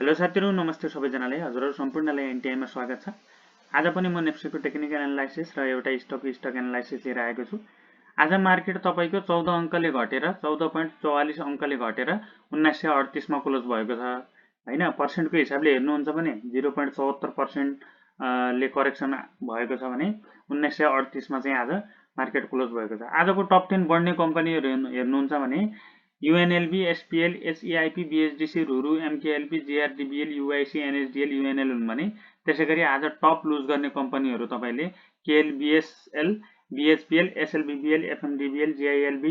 Hello साथीहरु, नमस्ते सबैजनालाई। हजुरहरु सम्पूर्णलाई एनटीआई मा स्वागत छ। आज पनि म नेप्सेको टेक्निकल एनालाइसिस र एउटा स्टक एनालाइसिस लिएर आएको छु। आज मार्केट तपाईको 14 अंकले घटेर 14.44 अंकले घटेर 1938 मा क्लोज भएको छ हैन। पर्सेन्टको हिसाबले हेर्नुहुन्छ भने 0.74% ले करेक्सन भएको छ भने 1938 मा चाहिँ आज मार्केट क्लोज भएको छ। आजको टप 10 बढ्ने कम्पनीहरु हेर्नुहुन्छ भने UNLB, SPL, SEIP, BSDC, Ruru, MKLP, GRDBL, UIC, NSDL, UNL हुन् भने त्यसैगरी आज टप लुज गर्ने कम्पनीहरु तपाईले KLBSL, BHPL, SLBBL, FMDBL, GILB,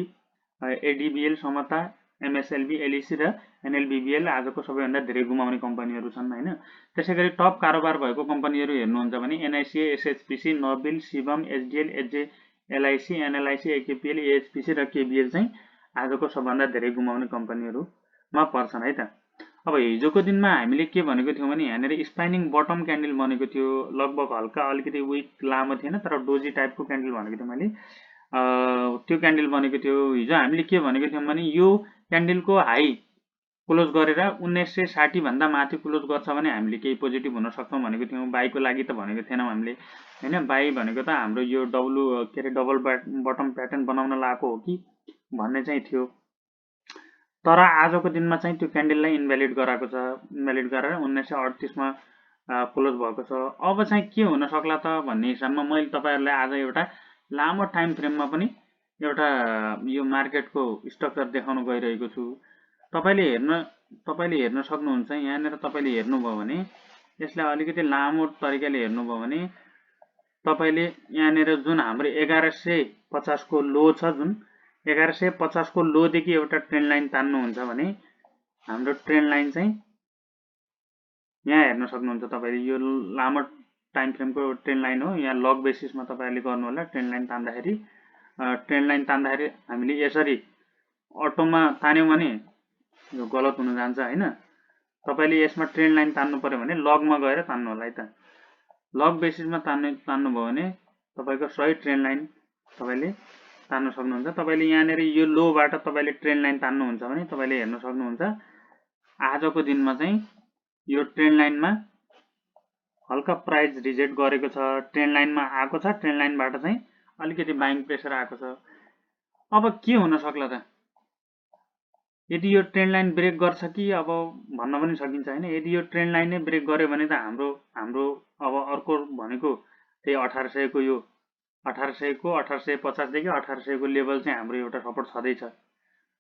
ADBL, समता, MSLB, LEC र NLBBL आजको सबैभन्दा धेरै गुमाउने कम्पनीहरु छन् हैन। त्यसैगरी टप कारोबार भएको कम्पनीहरु हेर्नुहुन्छ भने NICA, SHPC, noble, Shivam, SDL, HJ, LIC, NLIC, AKPL, AHPC र KBL चाहिँ आजको सबभन्दा धेरै गुमाउने कम्पनीहरुमा पर्छन् है त। अब हिजोको दिनमा हामीले के भनेको थियौं भने यहाँनेर स्पाइनिङ बटम क्यान्डल बनेको थियो, लगभग हल्का अलिकति विक लामो थिएन तर डोजी टाइपको क्यान्डल भनेको थिएँ मैले। त्यो क्यान्डल बनेको थियो। हिजो हामीले के भनेको थियौं भने यो क्यान्डलको हाई क्लोज गरेर 1960 भन्दा माथि क्लोज गर्छ भने हामीले केही पोजिटिभ हुन सक्छौं भनेको थियौं। बाईको लागि त भनेको थिएनौं हामीले हैन। बाई भनेको त हाम्रो यो डबल बटम प्याटर्न बनाउन लागेको हो कि भन्ने चाहिँ थियो। तर आजको दिनमा चाहिँ त्यो क्यान्डललाई इन्भ्यालिड गराएको छ। इन्भ्यालिड गरेर 1938 मा क्लोज भएको छ। अब चाहिँ के हुन सक्ला त भन्ने हिसाबमा मैले तपाईहरुलाई आज एउटा लामो टाइम फ्रेममा पनि एउटा यो मार्केटको स्ट्रक्चर देखाउन गइरहेको छु। तपाईले हेर्न सक्नुहुन्छ। यहाँनेर तपाईले हेर्नुभयो भने यसलाई अलिकति लामो तरिकाले हेर्नुभयो भने तपाईले यहाँनेर जुन हाम्रो 1150 को लो छ, जुन 1150 को लो देखि एउटा ट्रेन्ड लाइन तान्नुहुन्छ भने हाम्रो ट्रेन्ड लाइन चाहिँ यहाँ हेर्न सक्नुहुन्छ। तपाईले यो लामो टाइम फ्रेमको ट्रेन्ड लाइन हो। यहाँ लग बेसिसमा तपाईहरुले गर्नु होला। ट्रेन्ड लाइन तान्दाखेरि हामीले यसरी अटोमा तान्यौं भने यो गलत हुन जान्छ हैन। तपाईले यसमा ट्रेन्ड लाइन तान्नु पर्यो भने लगमा गएर तान्नु होला है त। लग बेसिसमा तान्नु भयो भने तपाईको सही ट्रेन्ड लाइन तपाईले तान्न सक्नुहुन्छ। तपाईले यहाँनेर यो लो बाट तपाईले ट्रेन्ड लाइन तान्नुहुन्छ भने तपाईले हेर्न सक्नुहुन्छ आजको दिनमा चाहिँ यो ट्रेन्ड लाइनमा हल्का प्राइस रिजेक्ट गरेको छ। ट्रेन्ड लाइनमा आएको छ। ट्रेन्ड लाइनबाट चाहिँ अलिकति बाइङ प्रेसर आएको छ। अब के हुन सक्ला त? यदि यो ट्रेन्ड लाइन ब्रेक गर्छ कि अब भन्न पनि सकिन्छ हैन। यदि यो ट्रेन्ड लाइन नै ब्रेक गर्यो भने त हाम्रो अब अर्को भनेको त्यही 1800 को यो 1800 को 1850 देखि 1800 को लेभल चाहिँ हाम्रो एउटा सपोर्ट छँदैछ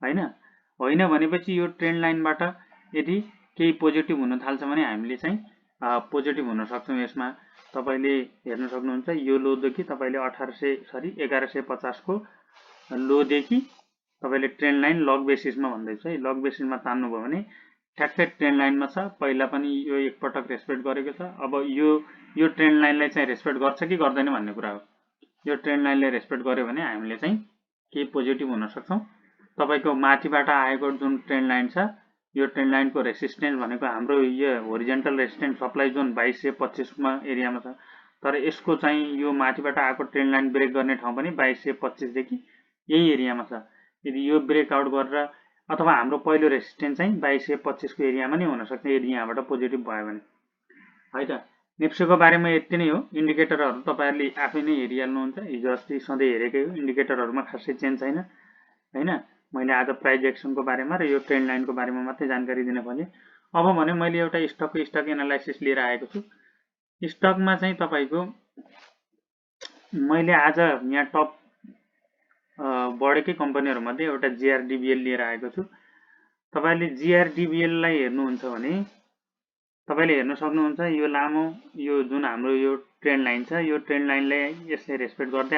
हैन। होइन भनेपछि यो ट्रेन्ड लाइनबाट यदि केही पोजिटिभ हुन थाल्छ भने हामीले चाहिँ पोजिटिभ हुन सक्छौं। यसमा तपाईले हेर्न सक्नुहुन्छ यो लो देखि तपाईले 1150 को लो देखि तपाईले ट्रेन्ड लाइन लग बेसिसमा भन्दैछु है। लग बेसिसमा तान्नु भयो भने ठ्याक्कै ट्रेन्ड लाइनमा छ। पहिला पनि यो एकपटक रेस्पेक्ट गरेको छ। अब यो ट्रेन्ड लाइनलाई चाहिँ रेस्पेक्ट गर्छ कि गर्दैन भन्ने कुरा हो। यो ट्रेन्ड लाइनले रेस्पेक्ट गर्यो भने हामीले चाहिँ केही पोजिटिभ हुन सक्छौं। तपाईको माथिबाट आएको जुन ट्रेन्ड लाइन छ यो ट्रेन्ड लाइनको रेसिस्टेन्स भनेको हाम्रो यो होरिजन्टल रेसिस्टेन्स सप्लाई जोन 2225 मा एरियामा छ। तर यसको चाहिँ यो माथिबाट आएको ट्रेन्ड लाइन ब्रेक गर्ने ठाउँ पनि 2225 देखि यही एरियामा छ। यदि यो ब्रेकआउट गरेर अथवा हाम्रो पहिलो रेसिस्टेन्स चाहिँ 2225 को एरियामा नै हुन सक्छ यदि यहाँबाट पोजिटिभ भयो भने है त। नेप्सेको बारेमा यति नै हो। इन्डिकेटरहरु तपाईहरुले आफै नै हेरिहाल्नुहुन्छ। हिजो अस्ति सधैं हेरेकै हो। इन्डिकेटरहरुमा खासै चेन्ज छैन हैन। मैले आज प्राइस एक्सनको बारेमा र यो ट्रेन्ड लाइनको बारेमा मात्रै जानकारी दिन खोजेँ। अब भने मैले एउटा स्टक एनालाइसिस लिएर आएको छु। स्टकमा चाहिँ तपाईको मैले आज यहाँ टप बढेकै कम्पनीहरु मध्ये एउटा GRDBL लिएर आएको छु। तपाईले GRDBL लाई हेर्नुहुन्छ भने तपाईले हेर्न सक्नुहुन्छ यो लामो यो जुन हाम्रो यो ट्रेन्ड लाइन छ यो ट्रेन्ड लाइनलाई यसले रेस्पेक्ट गर्दै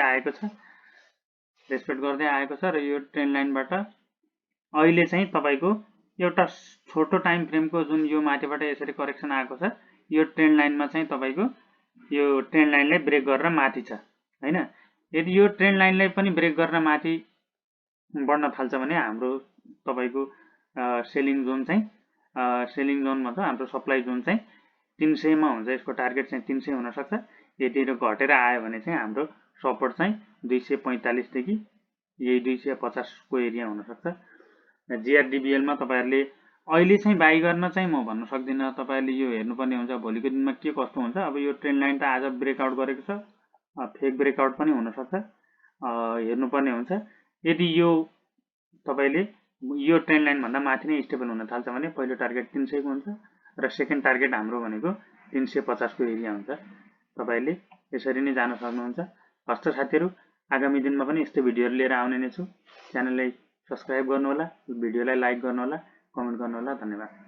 आएको छ र यो ट्रेन्ड लाइनबाट अहिले चाहिँ तपाईको एउटा छोटो टाइम फ्रेमको जुन यो माथिबाट यसरी करेक्सन आएको छ यो ट्रेन्ड लाइनमा चाहिँ तपाईको यो ट्रेन्ड लाइनलाई ब्रेक गरेर माथि छ हैन। यदि यो ट्रेन्ड लाइनलाई पनि ब्रेक गरेर माथि बढ्न थाल्छ भने हाम्रो तपाईको सेलिङ जोन चाहिँ सेलिङ जोन भन्छ हाम्रो सप्लाई जोन चाहिँ 300 मा हुन्छ। यसको टार्गेट चाहिँ 300 हुन सक्छ। यदि यो घटेर आयो भने चाहिँ हाम्रो सपोर्ट चाहिँ 245 देखि यही 250 को एरिया हुन सक्छ। GRDBL मा तपाईहरुले अहिले चाहिँ बाई गर्न चाहिँ म भन्न सक्दिनँ। तपाईले यो हेर्नुपर्ने हुन्छ भोलिको दिनमा के कस्तो हुन्छ। अब यो ट्रेन्ड लाइन त आज ब्रेकआउट गरेको छ, फेक ब्रेकआउट पनि हुनसक्छ, हेर्नुपर्ने हुन्छ। यदि यो तपाईले यो ट्रेन्ड लाइन भन्दा माथि नै स्टेबल हुन थाल्छ भने पहिलो टार्गेट 300 को हुन्छ र सेकेन्ड टार्गेट हाम्रो भनेको 350 को एरिया हुन्छ। तपाईले यसरी नै जान सक्नुहुन्छ। हस्त साथीहरु, आगामी दिनमा पनि यस्तै भिडियोहरु लिएर आउने नै छु। च्यानललाई सब्स्क्राइब गर्नुहोला, भिडियोलाई लाइक गर्नुहोला, कमेन्ट गर्नुहोला। धन्यवाद।